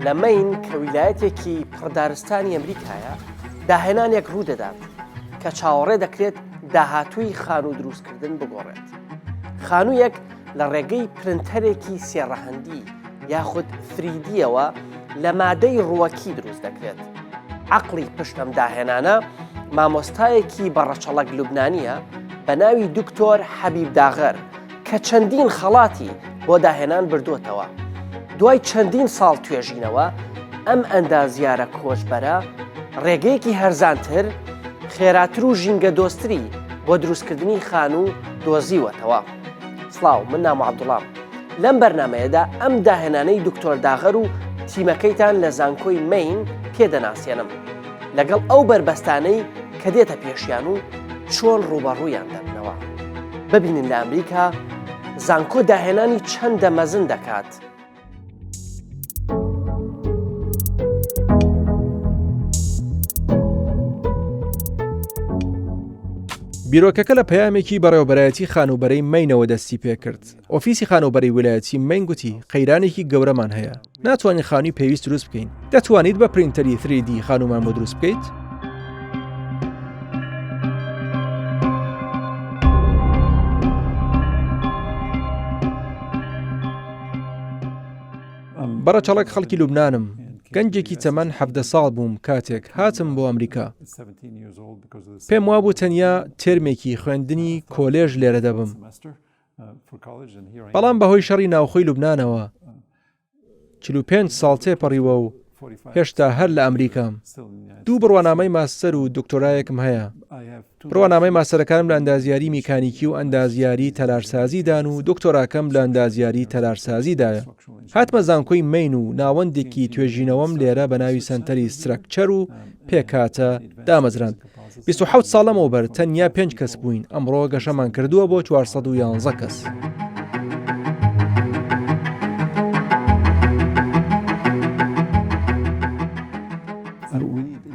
لە مەین کە ویلایەتێکی پڕدارستانی ئەمریکایە داهێنانێک ڕوودەدات کە چاوەڕێ دەکرێت داهاتووی خانوو دروستکردن بگۆڕێت. خانوویەک لە ڕێگەی پرنتەرێکی سێڕەهەندی یاخود 3Dەوە لە مادەی ڕووەکی دروست دەکرێت. عەقڵی پشتەم داهێنانە مامۆستایەکی بەڕەچەڵەک لوبنانیە بە ناوی دکتۆر حەبیب داغەر کە چەندین خەڵاتی بۆ داهێنان بردووەتەوە. دوای چەندین ساڵ توێژینەوە ئەم ئەندازیارە کۆچبەرە ڕێگەیەکی هەرزانتر، خێراتر و ژینگە دۆستری بۆ دروستکردنی خانوو دۆزیوەتەوە. سڵاو، من نام عەبدوڵام. لەم بەرنامەیەدا ئەم داهێنانەی دکتۆر داغەر و تیمەکەیتان لە زانکۆی مەین پێدەناسێنم لەگەڵ ئەو بربەستانەی کە دێتە پێشیان و چۆن ڕوبەڕوویان دەبنەوە. ببینن لە ئەمریکا زانکۆ داهێنانی چەندە مەزن دەکات. بیرۆکەکە لە پەیامێکی بەڕێوەبەرایەتی خانوبەرەی مەینەوە دەستی پێکرد. ئۆفیسی خانوبەری ویلایەتی مەین گوتی قەیرانێکی گەورەمان هەیە. ناتوانین خانووی پێویست دروست بکەین. دەتوانیت بە پرینتەری 3D خانومان بۆ دروست بکەیت؟ بەڕەچەڵەک خەڵکی لوبنانم. گەنجێکی تەمەن 17 ساڵ بووم کاتێک هاتم بۆ ئەمریکا. پێم وابوو تەنیا تێرمێکی خوێندنی کۆلێژ لێرە دەبم. بەڵام بەهۆی شەڕی ناوخۆی لوبنانەوە 45 ساڵ تێپەڕیوە و هێشتا هەر لە ئەمریکام. 2 بڕوانامەی ماستەر و دکتۆرایەکم هەیە. بڕوانامەی ماستەرەکانم لە ئەندازیاری میکانیکی و ئەندازیاری تەلارسازیدان و دکتۆراکەم لە ئەندازیاری تەلارسازیدایە. هاتمە زانکۆی مەین و ناوەندێکی توێژینەوەم لێرە بە ناوی سەنتەری سترەکچەر و پێکاتە دامەزراند. 27 ساڵەمەوە بەر تەنیا 5 کەس بووین. ئەمڕۆ گەشەمان کردووە بۆ 411 کەس.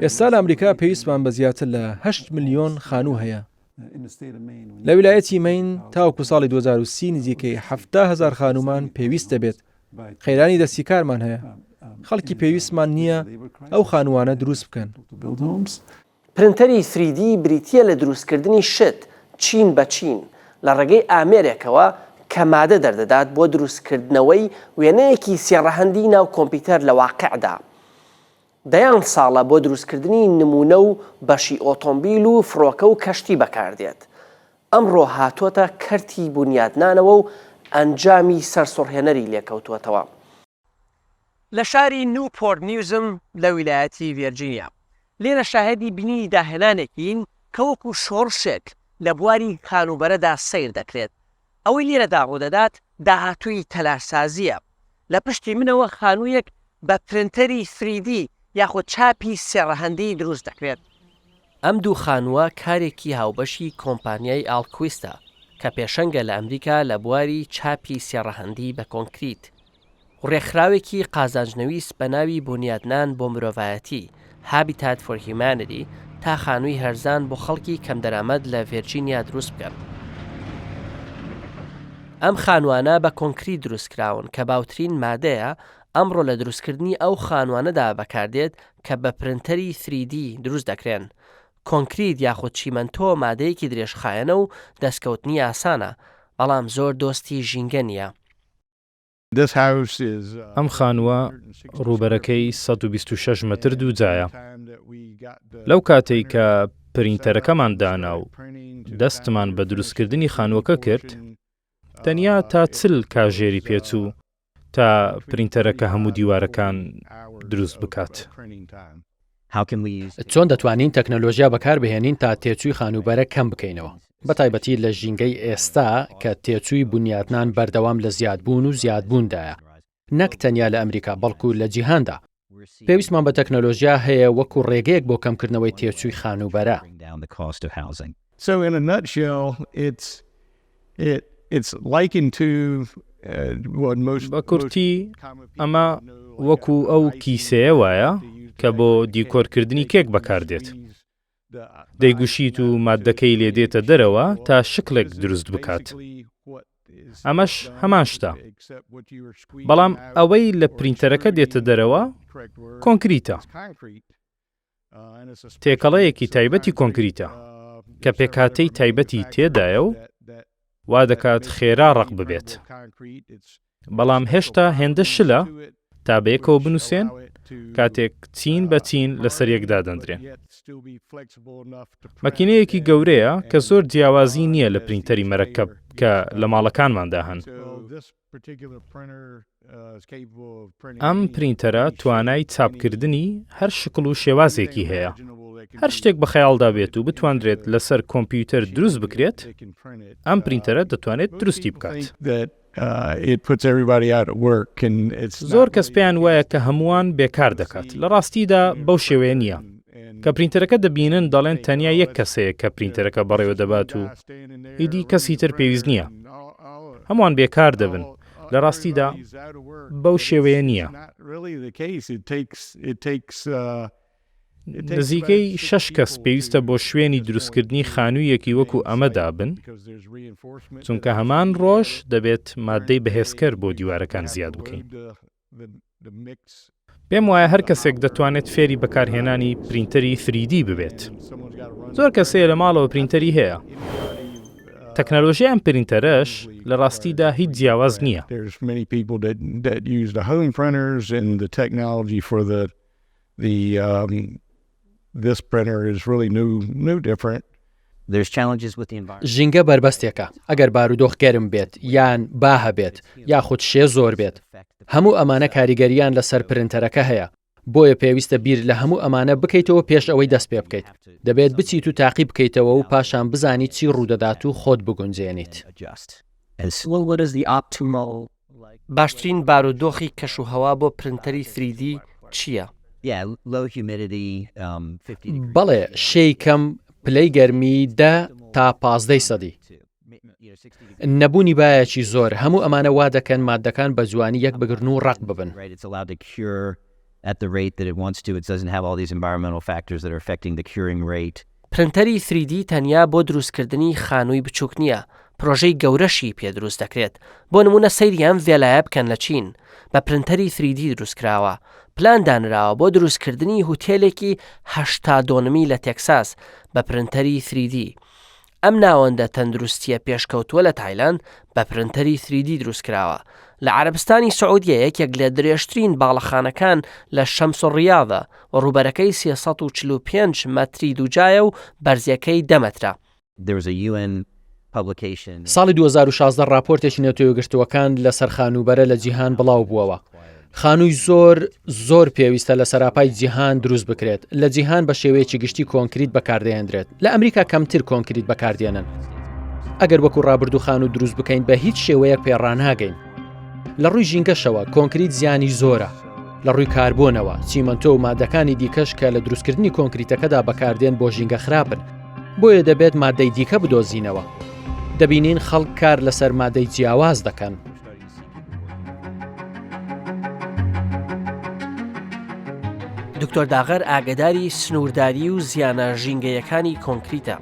ئێستا لە ئەمریکا پێویستمان بە زیاتر لە 8 ملیۆن خانوو هەیە. لە ویلایەتی مەین تاوەکو ساڵی 2030 نزیکەی 70,000 خانومان پێویست دەبێت. خەیرانی دەستی کارمان هەیە. خەڵکی پێویستمان نییە ئەو خانووانە دروست بکەن. پرنتەری 3D بریتیە لە دروستکردنی شت چین بە چین لە ڕێگەی ئامێرێکەوە کە مادە دەردەدات بۆ دروستکردنەوەی وێنەیەکی سێڕەهەندی ناو کۆمپیوتەر لە واقعدا. دەیان ساڵە بۆ دروستکردنی نمونە و بەشی ئۆتۆمبیل و فڕۆکە و کەشتی بەکاردێت. ئەمڕۆ هاتووەتە کەرتی بنیادنانەوە و ئەنجامی سەرسوڕهێنەری لێکەوتووەتەوە. لە شاری نیوپۆرت نیوزم لە ویلایەتی ڤێرجینیا لێرە شاهێدی بینی داهێنانێکین کە وەکو شۆڕشێک لە بواری خانوبەرەدا سیر دەکرێت. ئەوەی لێرەدا ڕوودەدات داهاتووی تەلارسازیە. لە پشتی منەوە خانوویەک بە پرنتەری 3D یاخود چاپی سێڕەهەندی دروست دەکرێت. ئەم دوو خانووە کارێکی هاوبەشی کۆمپانیای ئالکویستە کە پێشەنگە لە ئەمریکا لە بواری چاپی سێڕەهەندی بە کۆنکریت. ڕێکخراوێکی قازانجنەویست بە ناوی بنیادنان بۆ مرۆڤایەتی هابیتات فۆر هیومانیتی تا خانووی هەرزان بۆ خەڵکی کەم دەرامەد لە ڤێرجینیا دروست بکەن. ئەم خانووانە بە کۆنکریت دروستکراون کە باوترین مادەیە ئەمڕۆ لە دروستکردنی ئەو خانوانەدا بەکاردێت کە بە پرنتەری 3D دروست دەکرێن. کۆنکریت یاخود چیمەنتۆ مادەیەکی درێژخایەنە و دەستکەوتنی ئاسانە، بەڵام زۆر دۆستی ژینگە نییە. ئەم خانووە ڕووبەرەکەی 126 مەتر دووجایە. لەو کاتێک کە پرینتەرەکەمان دانا و دەستمان بە دروستکردنی خانووەکە کرد، تەنیا تا 40 کاژێری پێچوو تا پرینتەرەکە هەموو دیوارەکان دروست بکات. چۆن دەتوانین تەکنەلۆژیا بەکاربهێنین تا تێچووی خانوبەرە کەم بکەینەوە، بەتایبەتی لە ژینگەی ئێستا کە تێچووی بنیادنان بەردەوام لە زیادبوون و زیادبووندایە، نەک تەنیا لە ئەمریکا بەڵکو لە جیهاندا. پێویستمان بە تەکنەلۆژیا هەیە وەکو ڕێگەیەک بۆ کەمکردنەوەی تێچووی خانوبەرە. بە کورتی ئەمە وەکو ئەو کیسەیە وایە کە بۆ دیکۆرکردنی کێک بەکاردێت. دەیگوشیت و مادەکەی لێ دێتە دەرەوە تا شکلێک دروست بکات. ئەمەش هەمان شتە. بەڵام ئەوەی لە پرینتەرەکە دێتە دەرەوە کۆنکریتە. تێکەڵەیەکی تایبەتی کۆنکریتە کە پێکهاتەی تایبەتی تێدایە و وا دەکات خێرا ڕق ببێت. بەڵام هێشتا هێندە شلە تا بەیەکەوە بنووسێن کاتێک چین بە چین لەسەر یەکدا دەندرێن. مەکینەیەکی گەورەیە کە زۆر جیاوازی نییە لە پرینتەری مەرەکەب کە لە ماڵەکانماندا هەن. ئەم پرینتەرە توانای چاپکردنی هەر شکل و شێوازێکی هەیە. هەر شتێک بە خەیاڵدا بێت و بتوانرێت لەسەر کۆمپیوتەر دروست بکرێت، ئەم پرینتەرە دەتوانێت دروستی بکات. زۆر کەس پێیان وایە کە هەمووان بێکار دەکات. لە ڕاستیدا بەو شێوەیە نییە. کە پرینتەرەکە دەبینن دەڵێن تەنیا یەک کەسەیە کە پرینتەرەکە بەڕێوە دەبات و ئیدی کەسی تر پێویست نییە. هەمووان بێکار دەبن. لە ڕاستیدا بەو شێوەیە نییە. نزیکەی 6 کەس پێویستە بۆ شوێنی دروستکردنی خانوویەکی وەکو ئەمەدا بن، چونکە هەمان ڕۆژ دەبێت مادەی بەهێزکەر بۆ دیوارەکان زیاد بکەین. پێم وایە هەر کەسێک دەتوانێت فێری بەکارهێنانی پرینتەری 3D ببێت. زۆر کەسەیە لە ماڵەوە پرینتەری هەیە. تەکنەلۆژیای ئەم پرینتەرەش لە ڕاستیدا هیچ جیاواز نییە. ژینگە بربەستێکە. ئەگەر بارودۆخ گەرم بێت یان با هەبێت یاخود شێ زۆر بێت، هەموو ئەمانە کاریگەریان لەسەر پرینتەرەکە هەیە. بۆیە پێویستە بیر لە هەموو ئەمانە بکەیتەوە پێش ئەوەی دەست پێ بکەیت. دەبێت بچیت و تاقی بکەیتەوە و پاشان بزانیت چی ڕوودەدات و خۆت بگونجێنیت. باشترین بارودۆخی کەشوهەوا بۆ پرینتەری 3D چییە؟ بەڵێ شەی کەم پلەی گەرمی 10 تا 15 سەدی. نەبوونی بایەکی زۆر. هەموو ئەمانە وا دەکەن مادەکان بە جوانی یەک بگرن و ڕق ببن. پرینتەری 3D تەنیا بۆ دروستکردنی خانووی بچووک نییە، پرۆژەی گەورەشی پێ دروست دەکرێت. بۆ نمونە سەیریان ڤێلایە بکەن لە چین، بە پرینتەری 3D دروستکراوە. پلان دانراوە بۆ دروستکردنی هوتێلێکی 82 لە تێکساس بە پرینتەری 3D. ئەم ناوەندە تەندروستیە پێشکەوتووە لە تایلاند بە پرینتەری 3D دروستکراوە. لە عەرەبستانی سعودیە یەکێک لە درێژترین باڵەخانەکان لە شەمس ڕیاضە و ڕووبەرەکەی 345 مەتری دووجایە و بەرزیەکەی 10 مەترە. ساڵی 2016 راپۆرتێکی نەتۆیەگرتووەکان لەسەر خانوبەرە لە جیهان بڵاو بووەوە. خانووی زۆر پێویستە لە سەراپای جیهان دروست بکرێت. لە جیهان بە شێوەیەکی گشتی کۆنکریت بەکاردەهێنرێت. لە ئەمریکا کەمتر کۆنکریت بەکاردێنن. ئەگەر وەکو ڕابردوو خانوو دروست بکەین بە هیچ شێوەیەک پێڕاناگەین. لە ڕووی ژینگەشەوە کۆنکریت زیانی زۆرە. لە ڕووی کاربۆنەوە چیمەنتۆ و مادەکانی دیکەش کە لە دروستکردنی کۆنکریتەکەدا بەکاردێن بۆ ژینگە خراپن. بۆیە دەبێت مادەی دیکە بدۆزینەوە. دەبینین خەڵک کار لەسەر مادەی جیاواز دەکەن. دکتۆر داغەر ئاگداری سنوورداری و زیانە ژینگەیەکانی کۆنکریتە.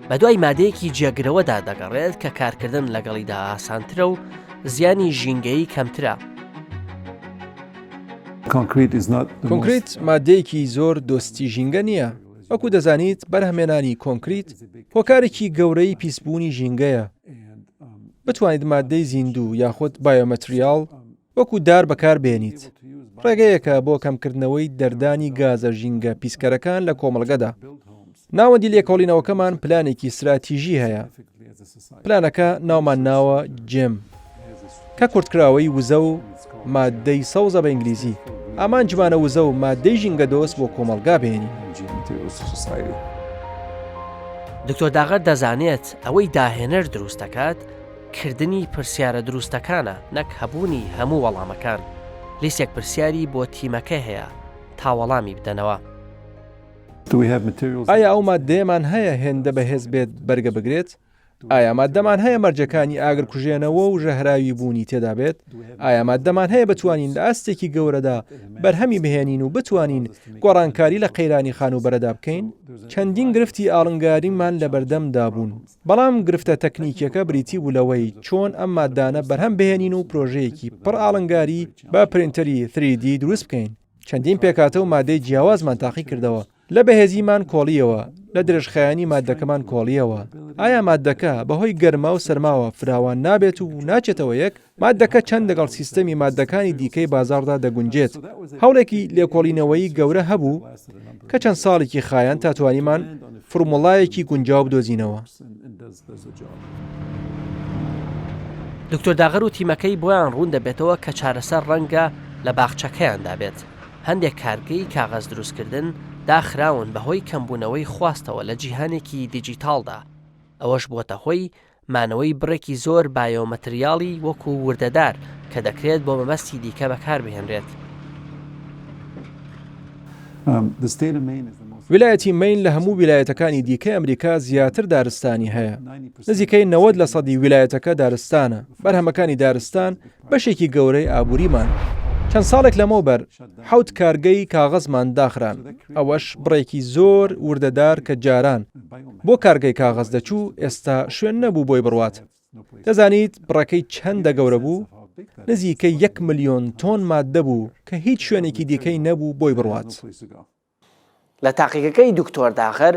بە دوای مادەیەکی جێگرەوەدا دەگەڕێت کە کارکردن لەگەڵیدا ئاسانترە و زیانی ژینگەیی کەمترە. کۆنکریت مادەیەکی زۆر دۆستی ژینگە نییە. وەکو دەزانیت بەرهەمێنانی کۆنکریت هۆکارێکی گەورەی پیسبوونی ژینگەیە. بتوانیت مادەی زیندوو یاخود بایۆمەتریال وەکو دار بەکار بێنیت. ڕێگەیەکە بۆ کەمکردنەوەی دەردانی گازە ژینگە پیسکەرەکان لە کۆمەڵگەدا. ناوەندی لێکۆڵینەوەکەمان پلانێکی استراتیژی هەیە. پلانەکە ناومان ناوە جێم کە کورتکراوەی وزە و مادەی سەوزە بە ئینگلیزی. ئامانجمانە وزە و مادەی ژینگە دۆست بۆ کۆمەڵگا بێنی. دکتۆر داغەر دەزانێت ئەوەی داهێنەر دروست دەکات کردنی پرسیارە دروستەکانە، نەک هەبوونی هەموو وەڵامەکان. لیستێک پرسیاری بۆ تیمەکە هەیە تا وەڵامی بدەنەوە. ئایا ئەو مادەیەمان هەیە هێندە بەهێز بێت بەرگە بگرێت؟ ئایا مادەمان هەیە مەرجەکانی ئاگر کوژێنەوە و ژەهراوی بوونی تێدا بێت؟ ئایا مادەمان هەیە بتوانین لە ئاستێکی گەورەدا بەرهەمی بهێنین و بتوانین گۆڕانکاری لە قەیرانی خانوبەرەدا بکەین؟ چەندین گرفتی ئاڵنگاریمان لە بەردەمدا بوون، بەڵام گرفتە تەکنیکیەکە بریتی بوو لەوەی چۆن ئەم مادانە بەرهەم بهێنین و پرۆژەیەکی پڕ ئاڵنگاری بە پرینتەری 3D دروست بکەین. چەندین پێکاتە و مادەی جیاوازمان تاقی کردەوە لە بەهێزیمان کۆڵیەوە لە درێژخایانی مادەکەمان کۆڵیەوە ئایا مادەکە بەهۆی گەرما و سەرماوە فراوان نابێت و ناچێتەوە یەک مادەکە چەند لەگەڵ سیستەمی مادەکانی دیکەی بازاردا دەگونجێت هەوڵێکی لێکۆڵینەوەی گەورە هەبوو کە چەند ساڵێکی خایان تا توانیمان فرموڵایەکی گونجاو بدۆزینەوە. دکتۆر داغر و تیمەکەی بۆیان ڕوون دەبێتەوە کە چارەسەر ڕەنگە لە باخچەکەیاندا بێت. هەندێک کارگەی کاغەز دروستکردن داخراون بەهۆی کەمبوونەوەی خواستەوە لە جیهانێکی دیجیتالدا. ئەوەش بۆتە هۆی مانەوەی بڕێکی زۆر بایۆمەتریاڵی وەکو وردەدار کە دەکرێت بۆ مەبەستی دیکە بەکاربهێنرێت. ویلایەتی مین لە هەموو ویلایەتەکانی دیکەی ئەمریکا زیاتر دارستانی هەیە. نزیکەی 90% ویلایەتەکە دارستانە. بەرهەمەکانی دارستان بەشێکی گەورەی ئابووریمان. چەند ساڵێک لەمەوبەر 7 کارگەی کاغەزمان داخران. ئەوەش بڕێکی زۆر وردەدار کە جاران بۆ کارگەی کاغەز دەچوو ئێستا شوێن نەبوو بۆی بڕوات. دەزانیت بڕەکەی چەندە گەورە بوو؟ نزیکەی 1 ملیۆن تۆن ماددە بوو کە هیچ شوێنێکی دیکەی نەبوو بۆی بڕوات. لە تاقیقەکەی دکتۆر داغر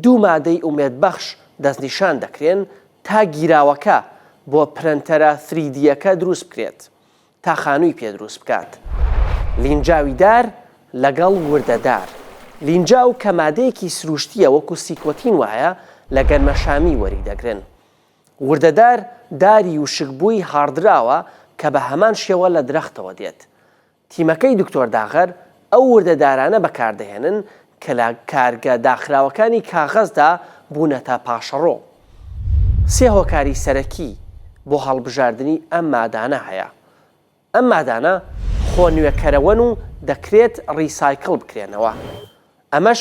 2 مادەی ئومێدبەخش دەستنیشان دەکرێن تا گیراوەکە بۆ پرەنتەرە 3Dەکە دروست بکرێت تا خانووی پێ دروست بکات. لینجاویدار لەگەڵ وردەدار. لینجاو کە مادەیەکی سروشتیە وەکو سیکۆتین وایە لە گەرمەشامی وەری دەگرن. وردەدار داری وشکبووی هاردراوە کە بە هەمان شێوە لە درەختەوە دێت. تیمەکەی دکتۆر داغر ئەو وردەدارانە بەکاردەهێنن کە لە کارگە داخراوەکانی کاغەزدا بوونەتە پاشەڕۆ. 3 هۆکاری سەرەکی بۆ هەڵبژاردننی ئەم مادانە هەیە. ئەم مادانە خۆنوێکەرەوەن و دەکرێت ڕیسایکڵ بکرێنەوە. ئەمەش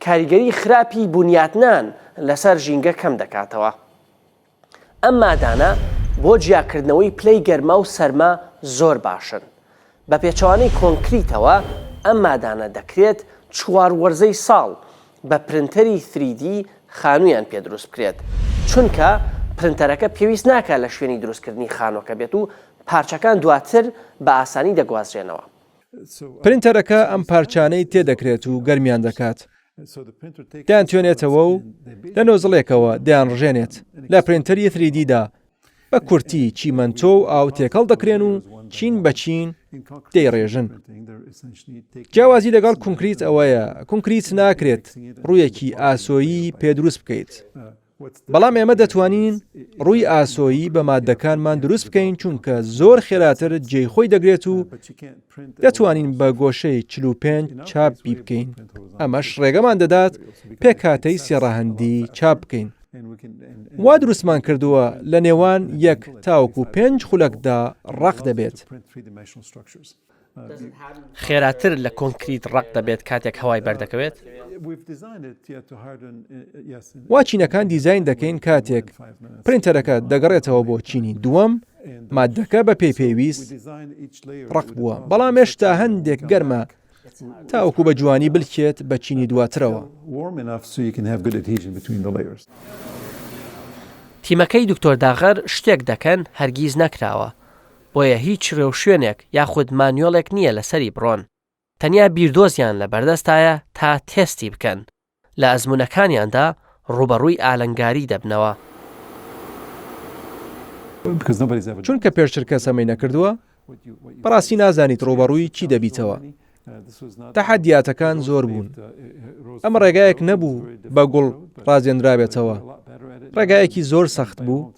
کاریگەری خراپی بنیاتنان لەسەر ژینگە کەم دەکاتەوە. ئەم مادانە بۆ جیاکردنەوەی پلەی گەرما و سەرما زۆر باشن. بە پێچەوانەی کۆنکریتەوە ئەم مادانە دەکرێت 4 وەرزەی ساڵ بە پرنتەری 3D خانوویان پێ دروست بکرێت. چونکە پرنتەرەکە پێویست ناکات لە شوێنی دروستکردنی خانووەکە بێت و پارچەکان دواتر بە ئاسانی دەگوازرێنەوە. پرینتەرەکە ئەم پارچانەی تێدەکرێت و گەرمیان دەکات. دایان توێنێتەوە و لە نۆزڵێکەوە دایان ڕژێنێت لە پرینتەری 3Dدا بە کورتی چیمەنتۆ و ئاو تێکەڵ دەکرێن و چین بە چین دەیڕێژن. جیاوازی لەگەڵ کونکریت ئەوەیە کونکریت ناکرێت ڕوویەکی ئاسۆیی پێدروست بکەیت. بەڵام ئێمە دەتوانین ڕووی ئاسۆیی بە مادەکانمان دروست بکەین چونکە زۆر خێراتر جێی خۆی دەگرێت و دەتوانین بە گۆشەی 45 چاپی بکەین. ئەمەش ڕێگەمان دەدات پێکاتەی سێڕەهەندی چاپ بکەین. وا دروستمان کردووە لە نێوان 1 تاوەکو 5 خولەکدا ڕق دەبێت. خێراتر لە کۆنکریت ڕق دەبێت کاتێک هەوای بەردەکەوێت. وا چینەکان دیزاین دەکەین کاتێک پرینتەرەکە دەگەڕێتەوە بۆ چینی دووەم مادەکە بە پێویست ڕق بووە بەڵام هێشتا هەندێک گەرمە تاوەکو بە جوانی بلکێت بە چینی دواترەوە. تیمەکەی دکتۆر داغر شتێک دەکەن هەرگیز نەکراوە. بۆیە هیچ ڕێو شوێنێک یاخود مانیۆڵێک نییە لەسەری بڕۆن. تەنیا بیردۆزیان لە بەردەستایە تا تێستی بکەن. لە ئەزمونەکانیاندا ڕوبەڕووی ئالەنگاری دەبنەوە. چونکە پێشتر کەس ئەمەی نەکردووە بەڕاستی نازانیت ڕوبەڕووی چی دەبیتەوە. تەحەدیاتەکان زۆر بوون. ئەمە ڕێگایەک نەبوو بە گوڵ ڕازێنرابێتەوە. ڕێگایەکی زۆر سەخت بوو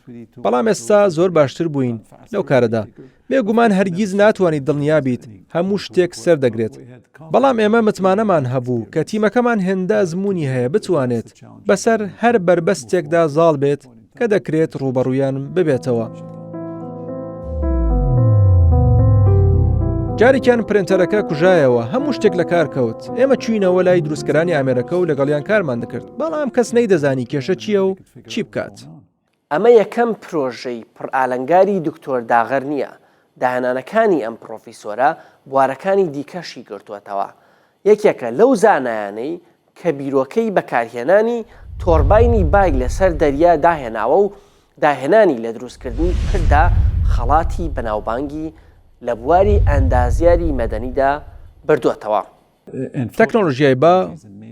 بەڵام ئێستا زۆر باشتر بووین لەو کارەدا. بێگومان هەرگیز ناتوانیت دڵنیابیت هەموو شتێک سەردەگرێت. بەڵام ئێمە متمانەمان هەبوو کە تیمەکەمان هێندە ئەزموونی هەیە بتوانێت بەسەر هەر بربەستێکدا زاڵ بێت کە دەکرێت ڕوبەڕوویان ببێتەوە. جارێکیان پرینتەرەکە کوژایەوە هەموو شتێک لە کار کەوت. ئێمە چوینەوە لای دروستکەرانی ئامێرەکە و لەگەڵیان کارمان دەکرد بەڵام کەس نەیدەزانی کێشە چییە و چی بکات. ئەمە یەکەم پرۆژەی پڕئالەنگاری دکتۆر داغر نییە. داهێنانەکانی ئەم پرۆفیسۆرە بوارەکانی دیکەشی گرتووەتەوە. یەکێکە لەو زانایانەی کە بیرۆکەی بەکارهێنانی تۆرباینی باگ لەسەر دەریا داهێناوە و داهێنانی لە دروستکردنی کردا خەڵاتی بەناوبانگی لە بواری ئەندازیاری مەدەنیدا بردووەتەوە. تەکنۆلۆژیای با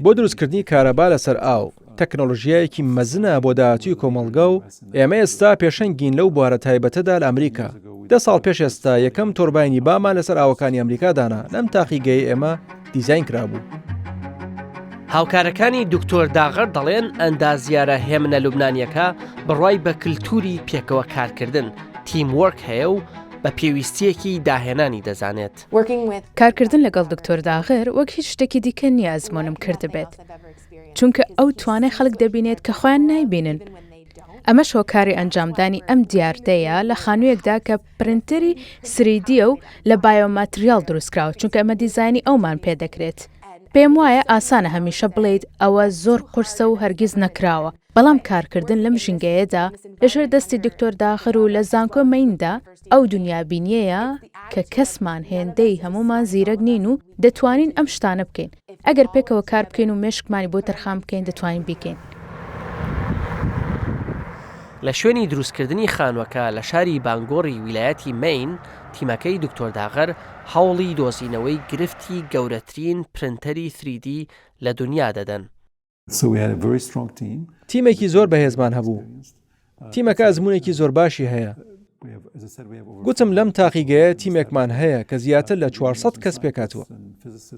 بۆ دروستکردنی کارەبا لەسەر ئاو تەکنۆلۆژیایەکی مەزنە بۆ داهاتووی کۆمەڵگە و ئێمە ئێستا پێشەنگین لەو بوارە تایبەتەدا لە ئەمریکا. 10 ساڵ پێش ئێستا یەکەم تۆرباینی بامان لەسەر ئاوەکانی ئەمریکا دانا لەم تاقیگەی ئێمە دیزاین کرابوو. هاوکارەکانی دکتۆر داغەر دەڵێن ئەندازیارە هێمنە لوبنانیەکە بڕوای بە کللتوری پێکەوە کارکردن تیموەرک هەیە و بە پێویستیەکی داهێنانی دەزانێت. کارکردن لەگەڵ دکتۆر داغر وەک هیچ شتێکی دیکە نییە ئەزمۆنم کرد بێت چونکە ئەو توانای خەڵک دەبینێت کە خۆیان نایبینن. ئەمەش هۆکاری ئەنجامدانی ئەم دیاردەیە لە خانوویەکدا کە پرنتەری 3D و لە بایۆماتریال دروستکراوە چونکە ئەمە دیزایانی ئەومان پێدەکرێت. پێم وایە ئاسانە هەمیشە بڵێیت ئەوە زۆر قورسە و هەرگیز نەکراوە، بەڵام کارکردن لەم ژینگەیەدا لەژێر دەستی دکتۆر داخر و لە زانکۆ مەیندا ئەو دنیابینیەیە کە کەسمان هێندەی هەمومان زیرەک نین و دەتوانین ئەم شتانە بکەین. ئەگەر پێکەوە کار بکەین و مێشکمانی بۆ تەرخان بکەین دەتوانین بیکەین. لە شوێنی دروستکردنی خانووەکە لە شاری بانگۆڕی ویلایەتی مین تیمەکەی دکتۆر داغەر هەوڵی دۆزینەوەی گرفتی گەورەترین پرنتەری 3D لە دنیا دەدەن. تیمێکی زۆر بەهێزمان هەبوو. تیمەکە ئەزمونێکی زۆر باشی هەیە. گوتم لەم تاقیگەیە تیمێکمان هەیە کە زیاتر لە 400 کەس پێکاتوە.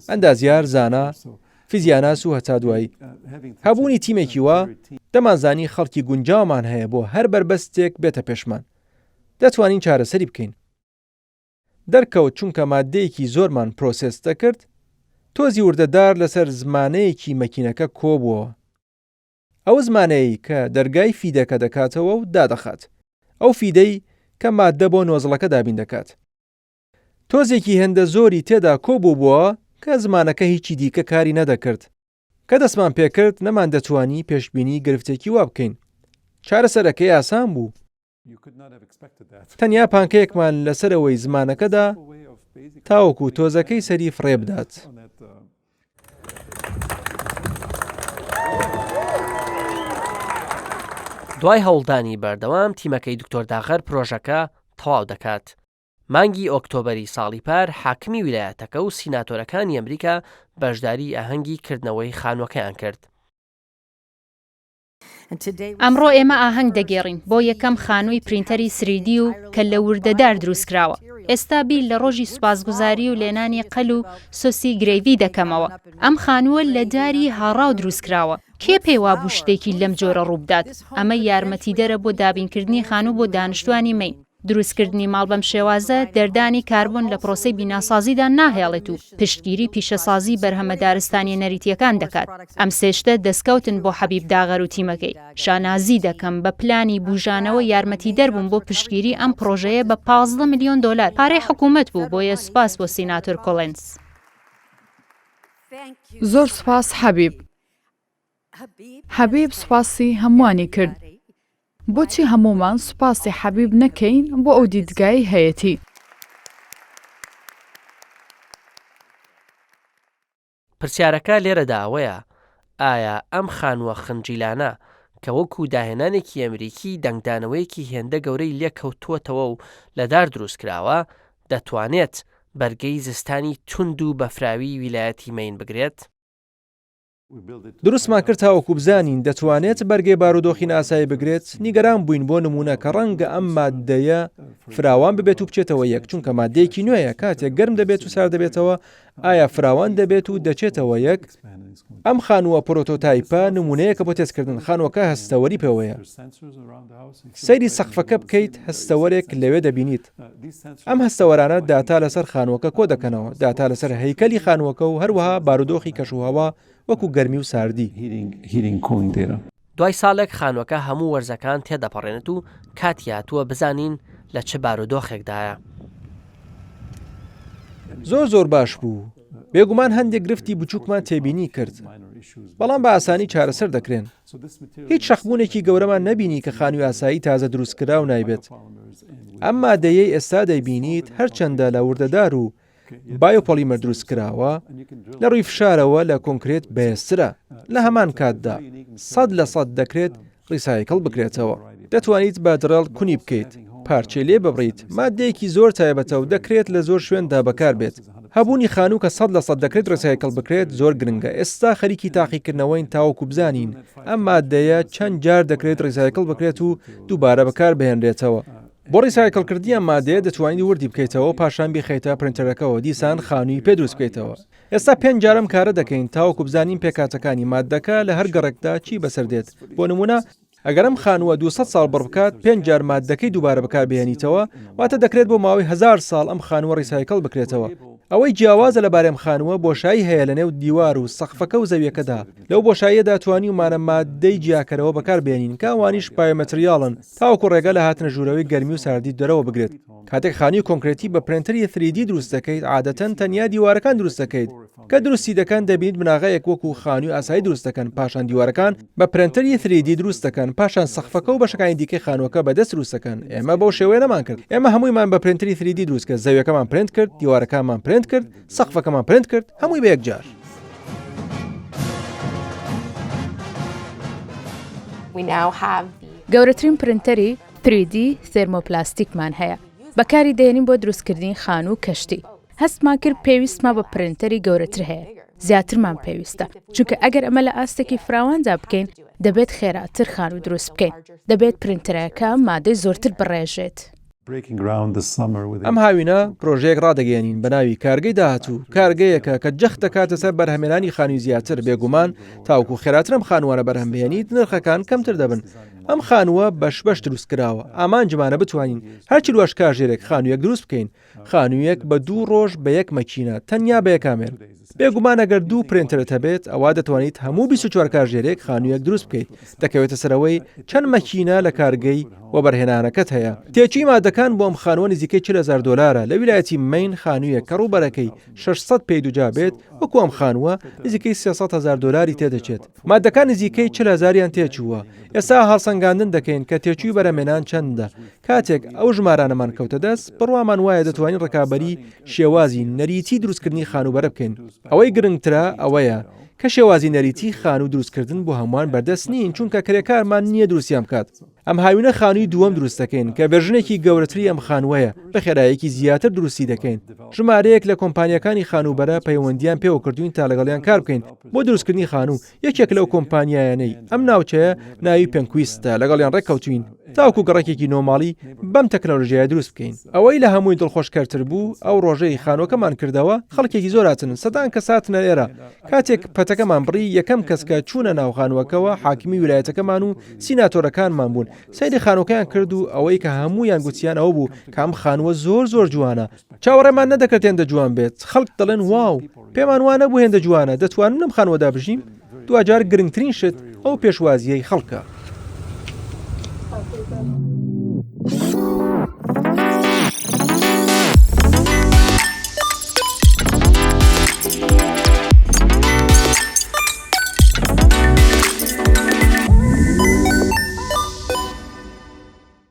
ئەندازیار، زانا، فیزیاناس و هەتا دوایی. هەبوونی تیمێکی وا دەمانزانی خەڵکی گونجاومان هەیە بۆ هەر بربەستێک بێتە پێشمان. دەتوانین چارەسەری بکەین. دەرکەوت چونکە مادەیەکی زۆرمان پرۆسس دەکرد، تۆزی وردەدار لەسەر زمانەیەکی مەکینەکە کۆبووە. ئەو زمانەیە کە دەرگای فیدەکە دەکاتەوە و دادەخات. ئەو فیدەی کە مادە بۆ نۆزڵەکە دابین دەکات. تۆزێکی هێندە زۆری تێدا کۆبوو بووە کە زمانەکە هیچی دیکە کاری نەدەکرد. کە دەستمان پێکرد نەمان دەتوانی پێشبینی گرفتێکی وا بکەین. چارەسەرەکەی ئاسان بوو. تەنیا پانکەیەکمان لەسەرەوەی زمانەکەدا تاوەکو تۆزەکەی سەری فڕێ بدات. دوای هەوڵدانی بەردەوام تیمەکەی دکتۆر داغەر پرۆژەکە تەواو دەکات. مانگی ئۆکتۆبەری ساڵی پار حاکمی ویلایەتەکە و سیناتۆرەکانی ئەمریکا بەشداری ئاهەنگی کردنەوەی خانووەکەیان کرد. ئەمڕۆ ئێمە ئاهەنگ دەگێڕین بۆ یەکەم خانووی پرینتەری 3D و کە لە وردەدار دروستکراوە. ئێستا بیر لە ڕۆژی سوپاسگوزاری و لێنانی قەل و سۆسی گرەیڤی دەکەمەوە. ئەم خانووە لە داری هاڕاو دروستکراوە. کێ پێوا بوو شتێکی لەم جۆرە ڕووبدات؟ ئەمە یارمەتیدەرە بۆ دابینکردنی خانوو بۆ دانیشتوانی مین. دروستکردنی ماڵ بەم شێوازە دەردانی کاربۆن لە پرۆسەی بیناسازیدا ناهێڵێت و پشتگیری پیشەسازی بەرهەمەدارستانی نەریتیەکان دەکات. ئەم سێشتە دەستکەوتن بۆ حەبیب داغەر و تیمەکەی. شانازی دەکەم بە پلانی بوژانەوە یارمەتیدەر بوون بۆ پشتگیری ئەم پرۆژەیە بە 15 ملیۆن دلار. پارەی حکوومەت بوو بۆیە سوپاس بۆ سیناتۆر کۆڵێنس. زۆر سوپاس حەبیب. حەبیب سوپاسی هەمووانی کرد. بۆچی هەمومان سوپاسی حەبیب نەکەین بۆ ئەو دیدگای هەیەتی؟ پرسیارەکە لێرەدا ئەوەیە ئایا ئەم خانووە خنجیلانە کە وەکو داهێنانێکی ئەمریکی دەنگدانەوەیەکی هێندە گەورەی لێکەوتووەتەوە و لەدار دروستکراوە دەتوانێت بەرگەی زستانی تند و بەفراوی ویلایەتی مین بگرێت؟ دروستمان کرد تاوەکو بزانین دەتوانێت بەرگەی بارودۆخی ئاسایی بگرێت. نیگەران بووین بۆ نمونە کە ڕەنگە ئەم مادەیە فراوان ببێت و بچێتەوە یەک چونکە مادەیەکی نوێیە کاتێک گەرم دەبێت و سار دەبێتەوە ئایا فراوان دەبێت و دەچێتەوە یەک. ئەم خانووە پرۆتۆتایپە نمونەیەکە بۆ تێزکردن خانووەکە هەستەوەری پێوەیە. سەیری سەقفەکە بکەیت هەستەوەرێک لەوێ دەبینیت. ئەم هەستەوەرانە داتا لەسەر خانووەکە کۆ دەکەنەوە، داتا لەسەر هەیکەلی خانووەکە و هەروەها بارودۆخی کەشوهەوا وەکو گەرمی و ساردی. دوای ساڵێک خانووەکە هەموو وەرزەکان تێدەپەڕێنێت و کاتی هاتووە بزانین لە چه بارودۆخێکدایە. زۆر باش بوو. بێگومان هەندێک گرفتی بچووکمان تێبینی کرد، بەڵام بە ئاسانی چارەسەر دەکرێن. هیچ شەخبوونێکی گەورەمان نەبینی کە خانووی ئاسایی تازە دروستکرا و نایبێت. ئەم مادەیەی ئێستا دەیبینیت هەرچەندە لە وردەدار و بایۆپۆلیمەر دروستکراوە لە ڕووی فشارەوە لە کۆنکرێت بەهێزترە. لە هەمان کاتدا 100% دەکرێت ڕیسایکڵ بکرێتەوە. دەتوانیت بە درێڵ کونی بکەیت، پارچەی لێ ببڕیت. مادەیەکی زۆر تایبەتە و دەکرێت لە زۆر شوێندا بەکار بێت. هەبوونی خانوو کە 100% دەکرێت ڕسایکل بکرێت زۆر گرنگە. ئێستا خەریکی تاقیکردنەوەین تاوەکو بزانین ئەم مادەیە چەند جار دەکرێت ڕسایکل بکرێت و دووبارە بەکار بهێنرێتەوە. بۆ ڕیسایکڵکردنی ئەم مادەیە دەتوانیت وردی بکەیتەوە پاشان بخەیتە پرینتەرەکەەوە دیسان خانووی پێ دروست بکەیتەوە. ئێستا 5 جارم کارە دەکەین تاوەکو بزانین پێکاتەکانی مادەکە لە هەر گەڕێکدا چی بەسەردێت. بۆ نمونە ئەگەرم خانووە 200 ساڵ بڕبکات 5 جار مادەکەی دووبارە بەکار بهێنیتەوە واتە دەکرێت بۆ ماوەی 1000 ساڵ ئەم خانووە ڕیسایکڵ بکرێتەوە. ئەوەی جیاوازە لەبارەم خانووە بۆشایی هەیە لە نێو دیوار و سەقفەکە و زەویەکەدا. لەو بۆشاییەدا توانیمانە مادەی جیاکەرەوە بەکار بێنین کە ئەوانیش پایۆمەتریاڵن تاوەکو ڕێگە لە هاتنە ژوورەوەی گەرمی و ساردی دەرەوە بگرێت. کاتێک خانووی کۆنکرێتی بە پرینتەری 3D دروست دەکەیت عادەتەن تەنیا دیوارەکان دروست دەکەیت. کە دروستی دەکەن دەبینیت بناغەیەک وەکو خانووی ئاسایی دروست دەکەن پاشان دیوارەکان بە پرینتەری 3D دروست دەکەن پاشان سەقفەکە و بەشەکانی دیکەی خانووەکە بەدەست دروست دەکەن. ئێمە بەو شێوەیە نەمان کرد. ئێمە هەموویمان بە پرینتەری 3D دروست کرد. زەویەکەمان پرینت کرد، دیوارەکانمان پرینت کرد، سەقفەکەمان پرینت کرد، هەمووی بە یەکجار. گەورەترین پرینتەری 3D تێرمۆپلاستیکمان هەیە. بەکاری دێنین بۆ دروستکردنی خانوو و کەشتی. هەستمان کرد پێویستمان بە پرینتەری گەورەتر هەیە. زیاترمان پێویستە. چونکە ئەگەر ئەمە لە ئاستێکی فراواندا بکەین دەبێت خێراتر خانوو دروست بکەین. دەبێت پرینتەرەکە مادەی زۆرتر بڕێژێت. ئەم هاوینە پرۆژەیەک ڕادەگەێنین بە ناوی کارگەی داهاتوو. کارگەیەکە کە جەخت دەکاتە سەر بەرهەمێنانی خانووی زیاتر بێگومان تاوکو خێراترم خانووانە بەرهەمبێنیت نرخەکان کەمتر دەبن. ئەم خانووە بەش دروست کراوە. ئامانجمانە بتوانین هەرچی لۆش کاژێرێک خانوویەک دروست بکەین. خانوویەک بە 2 ڕۆژ بە 1 مەکینە تەنیا بە 1 کامێر. بێگومان ئەگەر 2 پرینتەرت هەبێت ئەوا دەتوانیت هەموو 24 کارژێرێک خانوویەک دروست بکەیت. دەکەوێتە سەرەوەی چەند مەکینە لە کارگەی و بەرهێنانەکەت هەیە. تێچووی مادەکان بۆ ئەم خانووە نزیکەی 40,000 دلارە لە ویلایەتی مین خانوویەک کە ڕووبەرەکەی 600 پێی دووجا بێت وەکو ئەم خانووە نزیکەی 300,000 دلاری تێدەچێت. مادەکان نزیکەی 40,000یان تێچووە. ئێستا هەڵسەنگاندن دەکەین کە تێچووی بەرهەمێنان چەندە. کاتێک ئەو ژمارانەمان کەوتە دەست بڕوامان وایە دەتوانین ڕکابەری شێوازی نەریتی دروستکردنی خانووبەرە بکەین. ئەوەی گرنگترە ئەوەیە کە شێوازی نەریتی خانوو دروستکردن بۆ هەمووان بەردەست نین چونکە کرێکارمان نییە دروستیان بکات. ئەم هاوینە خانووی دووەم دروست دەکەین کە ڤێرژنێکی گەورەتری ئەم خانووەیە بە خێراییەکی زیاتر دروستی دەکەین. ژمارەیەک لە کۆمپانیەکانی خانووبەرە پەیوەندیان پێوە کردوین تا لەگەڵیان کار بکەین بۆ دروستکردنی خانوو. یەکێک لەو کۆمپانیایانەی ئەم ناوچەیە ناوی پێنکویستە لەگەڵیان ڕێککەوتوین تاوکو گەڕێکێکی نۆماڵی بەم تەکنۆلۆژیای دروست بکەین. ئەوەی لە هەمووی دڵخۆشکەرتر بوو ئەو ڕۆژەی خانووەکەمان کردەوە خەڵکێکی زۆر هاتن سەدان کەس هاتنە ئێرە. کاتێک پەتەکەمان بڕی یەکەم کەسکە چوونە ناو خانووەکەەوە حاکمی ویلایەتەکەمان و سیناتۆرەکانمان بوون. سەیری خانووەکەیان کرد و ئەوەی کە هەموویان گوتیان ئەو بوو کام خانووە زۆر جوانە. چاوەڕێمان نەدەکرێت هێندە جوان بێت. خەڵک دەڵێن واو پێمان وانە بوو هێندە جوانە دەتوانن لەم خانووەدا بژیم. دوجار گرنگترین شت ئەو پێشوازیەی خەڵکە.